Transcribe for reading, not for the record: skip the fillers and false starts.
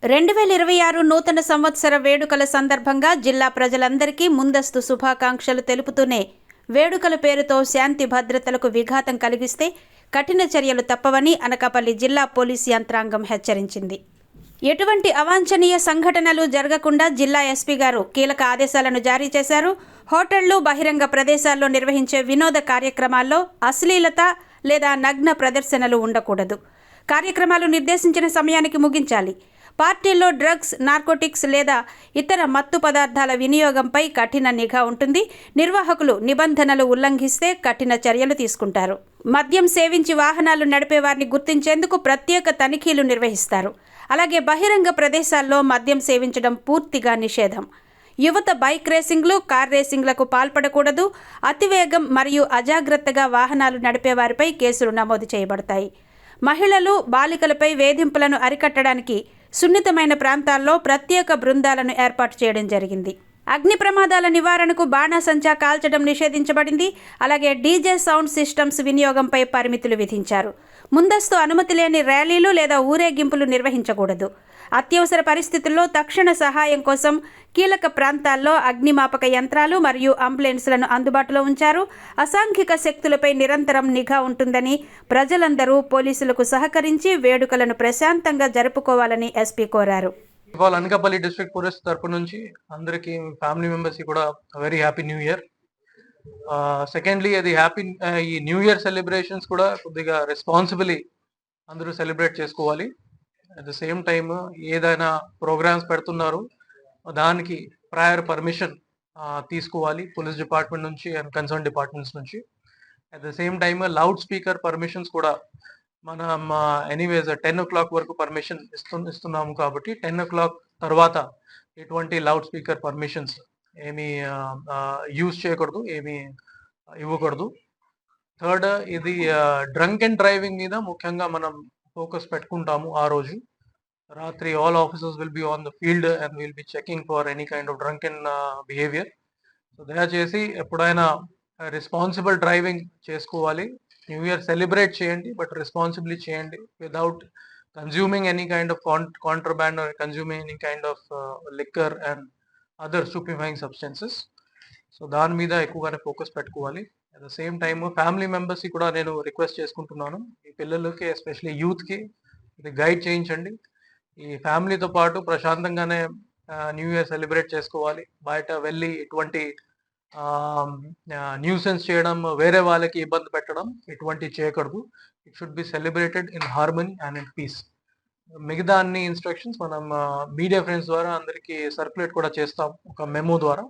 2026 నూతన సంవత్సర వేడుకల సందర్భంగా జిల్లా ప్రజలందరికీ ముందస్తు శుభాకాంక్షలు తెలుపుతూనే వేడుకల పేరుతో శాంతి భద్రతలకు విఘాతం కలిగిస్తే కఠిన చర్యలు తప్పవని అనకాపల్లి జిల్లా పోలీసు యంత్రాంగం హెచ్చరించింది. ఎటువంటి అవాంఛనీయ సంఘటనలు జరగకుండా జిల్లా ఎస్పీ గారు కీలక ఆదేశాలను జారీ చేశారు. హోటళ్లు, బహిరంగ ప్రదేశాల్లో నిర్వహించే వినోద కార్యక్రమాల్లో అశ్లీలత లేదా నగ్న ప్రదర్శనలు ఉండకూడదు. కార్యక్రమాలు నిర్దేశించిన సమయానికి ముగించాలి. పార్టీల్లో డ్రగ్స్, నార్కోటిక్స్ లేదా ఇతర మత్తు పదార్థాల వినియోగంపై కఠిన నిఘా ఉంటుంది. నిర్వాహకులు నిబంధనలు ఉల్లంఘిస్తే కఠిన చర్యలు తీసుకుంటారు. మద్యం సేవించి వాహనాలు నడిపే వారిని గుర్తించేందుకు ప్రత్యేక తనిఖీలు నిర్వహిస్తారు. అలాగే బహిరంగ ప్రదేశాల్లో మద్యం సేవించడం పూర్తిగా నిషేధం. యువత బైక్ రేసింగ్లు, కార్ రేసింగ్లకు పాల్పడకూడదు. అతివేగం మరియు అజాగ్రత్తగా వాహనాలు నడిపే వారిపై కేసులు నమోదు చేయబడతాయి. మహిళలు, బాలికలపై వేధింపులను అరికట్టడానికి సున్నితమైన ప్రాంతాల్లో ప్రత్యేక బృందాలను ఏర్పాటు చేయడం జరిగింది. అగ్ని ప్రమాదాల నివారణకు బాణాసంచా కాల్చడం నిషేధించబడింది. అలాగే డీజే సౌండ్ సిస్టమ్స్ వినియోగంపై పరిమితులు విధించారు. ముందస్తు అనుమతి లేని ర్యాలీలు లేదా ఊరేగింపులు నిర్వహించకూడదు. అత్యవసర పరిస్థితుల్లో తక్షణ సహాయం కోసం కీలక ప్రాంతాల్లో అగ్నిమాపక యంత్రాలు మరియు అంబులెన్స్లను అందుబాటులో ఉంచారు. అసాంఘిక శక్తులపై నిరంతరం నిఘా ఉంటుందని, ప్రజలందరూ పోలీసులకు సహకరించి వేడుకలను ప్రశాంతంగా జరుపుకోవాలని ఎస్పీ కోరారు. ఇవాళ అనకాపల్లి డిస్ట్రిక్ట్ పోలీస్ తరపు నుంచి అందరికి ఫ్యామిలీ మెంబర్స్ కూడా very happy new year. Secondly అది ఈ న్యూ ఇయర్ సెలబ్రేషన్స్ కూడా కొద్దిగా రెస్పాన్సిబిలీ అందరూ సెలబ్రేట్ చేసుకోవాలి. అట్ ద సేమ్ టైమ్ ఏదైనా ప్రోగ్రామ్స్ పెడుతున్నారు దానికి ప్రయర్ పర్మిషన్ తీసుకోవాలి పోలీస్ డిపార్ట్మెంట్ నుంచి అండ్ కన్సర్న్ డిపార్ట్మెంట్స్ నుంచి. At the same time loud speaker permissions కూడా మనం ఎనీవేస్ 10 o'clock వరకు పర్మిషన్ ఇస్తున్నాము కాబట్టి 10 o'clock తర్వాత ఎటువంటి లౌడ్ స్పీకర్ పర్మిషన్స్ ఏమీ యూజ్ చేయకూడదు, ఏమీ ఇవ్వకూడదు. థర్డ్, ఇది డ్రంక్ అండ్ డ్రైవింగ్ మీద ముఖ్యంగా మనం ఫోకస్ పెట్టుకుంటాము. ఆ రోజు రాత్రి all officers will be on the field and will be checking for any kind of drunk and behaviour. So దయచేసి ఎప్పుడైనా రెస్పాన్సిబుల్ డ్రైవింగ్ చేసుకోవాలి. న్యూ ఇయర్ సెలబ్రేట్ చేయండి, బట్ రెస్పాన్సిబ్లీ చేయండి without consuming any kind of contraband or consuming any kind of liquor and other stupefying substances. So దాని మీద ఎక్కువగానే focus పెట్టుకోవాలి. At the same time family మెంబర్స్కి కూడా నేను రిక్వెస్ట్ చేసుకుంటున్నాను, ఈ పిల్లలకి ఎస్పెషలీ యూత్కి ఇది గైడ్ చేయించండి. ఈ ఫ్యామిలీతో పాటు ప్రశాంతంగానే న్యూ ఇయర్ సెలబ్రేట్ చేసుకోవాలి. బయట వెళ్ళి ఇటువంటి న్యూసెన్స్ చేయడం, వేరే వాళ్ళకి ఇబ్బంది పెట్టడం ఇటువంటి చేయకూడదు. It should be celebrated in harmony and in peace. మిగతా అన్ని ఇన్స్ట్రక్షన్స్ మనం మీడియా ఫ్రెండ్స్ ద్వారా అందరికీ సర్క్యులేట్ కూడా చేస్తాం ఒక మెమో ద్వారా.